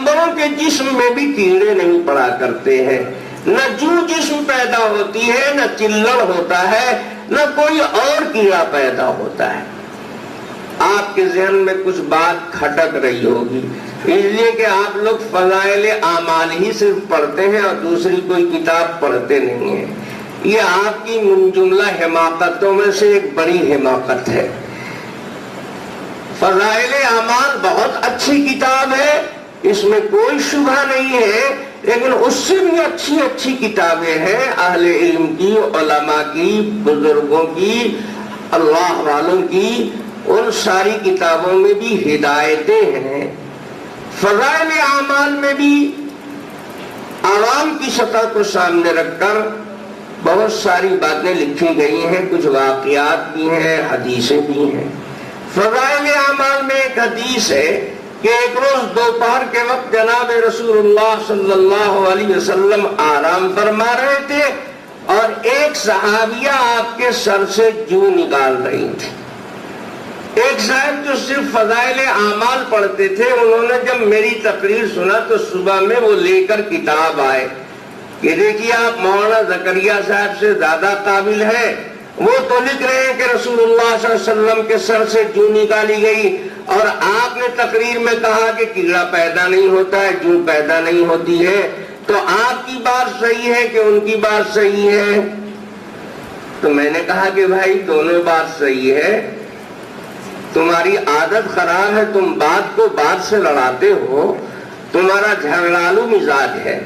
پیغمبروں کے جسم میں بھی کیڑے نہیں پڑا کرتے ہیں، نہ جو جسم پیدا ہوتی ہے، نہ چلڑ ہوتا ہے، نہ کوئی اور کیڑا پیدا ہوتا ہے۔ آپ کے ذہن میں کچھ بات کھٹک رہی ہوگی، اس لیے کہ آپ لوگ فضائل اعمال ہی صرف پڑھتے ہیں اور دوسری کوئی کتاب پڑھتے نہیں ہیں۔ یہ آپ کی من جملہ حماقتوں میں سے ایک بڑی حماقت ہے۔ فضائل اعمال بہت اچھی کتاب ہے، اس میں کوئی شبہ نہیں ہے، لیکن اس سے بھی اچھی اچھی کتابیں ہیں اہل علم کی، علماء کی، بزرگوں کی، اللہ والوں کی۔ ان ساری کتابوں میں بھی ہدایتیں ہیں۔ فضائل اعمال میں بھی عوام کی سطح کو سامنے رکھ کر بہت ساری باتیں لکھی گئی ہیں، کچھ واقعات بھی ہیں، حدیثیں بھی ہیں۔ فضائل اعمال میں ایک حدیث ہے کہ ایک روز دوپہر کے وقت جناب رسول اللہ صلی اللہ علیہ وسلم آرام فرما رہے تھے اور ایک صحابیہ آپ کے سر سے جو نکال رہی تھی۔ ایک صاحب جو صرف فضائل اعمال پڑھتے تھے، انہوں نے جب میری تقریر سنا تو صبح میں وہ لے کر کتاب آئے کہ دیکھیے آپ مولانا زکریا صاحب سے زیادہ قابل ہیں، وہ تو لکھ رہے ہیں کہ رسول اللہ صلی اللہ علیہ وسلم کے سر سے جو نکالی گئی، اور آپ نے تقریر میں کہا کہ کیڑا پیدا نہیں ہوتا ہے، جو پیدا نہیں ہوتی ہے، تو آپ کی بات صحیح ہے کہ ان کی بات صحیح ہے؟ تو میں نے کہا کہ بھائی دونوں بات صحیح ہے، تمہاری عادت خراب ہے، تم بات کو بات سے لڑاتے ہو، تمہارا جھگڑالو مزاج ہے۔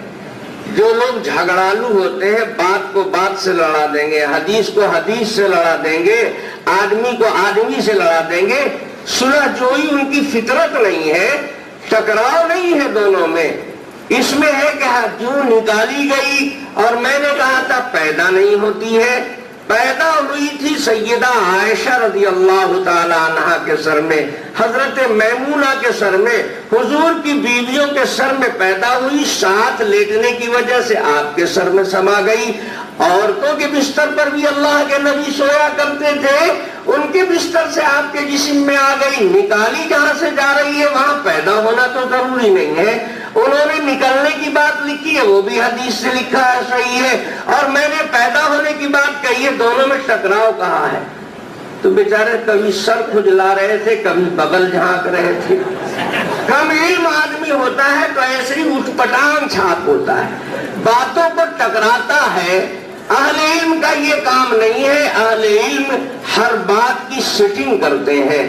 جو لوگ جھگڑالو ہوتے ہیں بات کو بات سے لڑا دیں گے، حدیث کو حدیث سے لڑا دیں گے، آدمی کو آدمی سے لڑا دیں گے، صلح جوئی ان کی فطرت نہیں ہے، ٹکراؤ نہیں ہے دونوں میں۔ اس میں ہے کہ جو نکالی گئی، اور میں نے کہا تھا پیدا نہیں ہوتی ہے، پیدا ہوئی تھی سیدہ عائشہ رضی اللہ تعالی عنہا کے سر میں، حضرت میمونہ کے سر میں، حضور کی بیویوں کے سر میں پیدا ہوئی، ساتھ لیٹنے کی وجہ سے آپ کے سر میں سما گئی۔ عورتوں کے بستر پر بھی اللہ کے نبی سویا کرتے تھے، ان کے بستر سے آپ کے جسم میں آ گئی، نکالی جہاں سے جا رہی ہے وہاں پیدا ہونا تو ضروری نہیں ہے۔ انہوں نے نکلنے کی بات لکھی ہے، وہ بھی حدیث سے لکھا ہے، صحیح ہے، اور میں نے پیدا ہونے کی بات کہی ہے، دونوں میں ٹکراؤ کہا ہے۔ تو بیچارے کبھی سر کھجلا رہے تھے، کبھی بغل جھانک رہے تھے۔ کم علم آدمی ہوتا ہے تو ایسے ہی اٹھ پٹانگ چھاپ ہوتا ہے، باتوں کو ٹکراتا ہے۔ اہل علم کا یہ کام نہیں ہے، اہل علم ہر بات کی سیٹنگ کرتے ہیں۔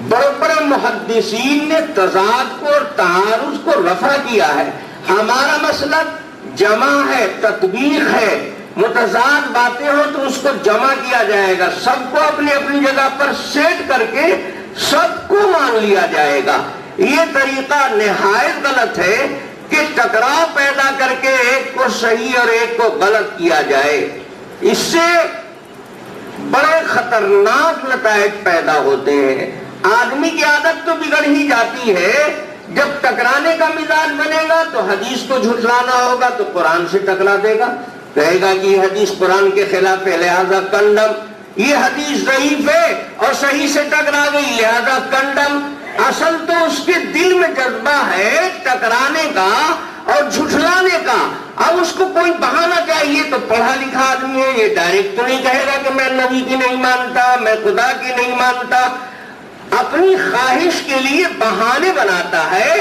بڑے بڑے محدثین نے تضاد کو اور تعارض کو رفع کیا ہے۔ ہمارا مسلک جمع ہے، تطبیق ہے، متضاد باتیں ہوں تو اس کو جمع کیا جائے گا، سب کو اپنی اپنی جگہ پر سیٹ کر کے سب کو مان لیا جائے گا۔ یہ طریقہ نہایت غلط ہے کہ ٹکراؤ پیدا کر کے ایک کو صحیح اور ایک کو غلط کیا جائے، اس سے بڑے خطرناک نتائج پیدا ہوتے ہیں۔ آدمی کی عادت تو بگڑ ہی جاتی ہے، جب ٹکرانے کا مزاج بنے گا تو حدیث کو جھٹلانا ہوگا تو قرآن سے ٹکرا دے گا، کہے گا کہ یہ حدیث قرآن کے خلاف ہے لہذا کنڈم، یہ حدیث ضعیف ہے اور صحیح سے ٹکرا گئی لہذا کنڈم۔ اصل تو اس کے دل میں جذبہ ہے ٹکرانے کا اور جھٹلانے کا۔ اب اس کو کوئی بہانہ چاہیے تو پڑھا لکھا آدمی ہے، یہ ڈائریکٹ تو نہیں کہے گا کہ میں نبی کی نہیں مانتا، میں خدا کی نہیں مانتا، اپنی خواہش کے لیے بہانے بناتا ہے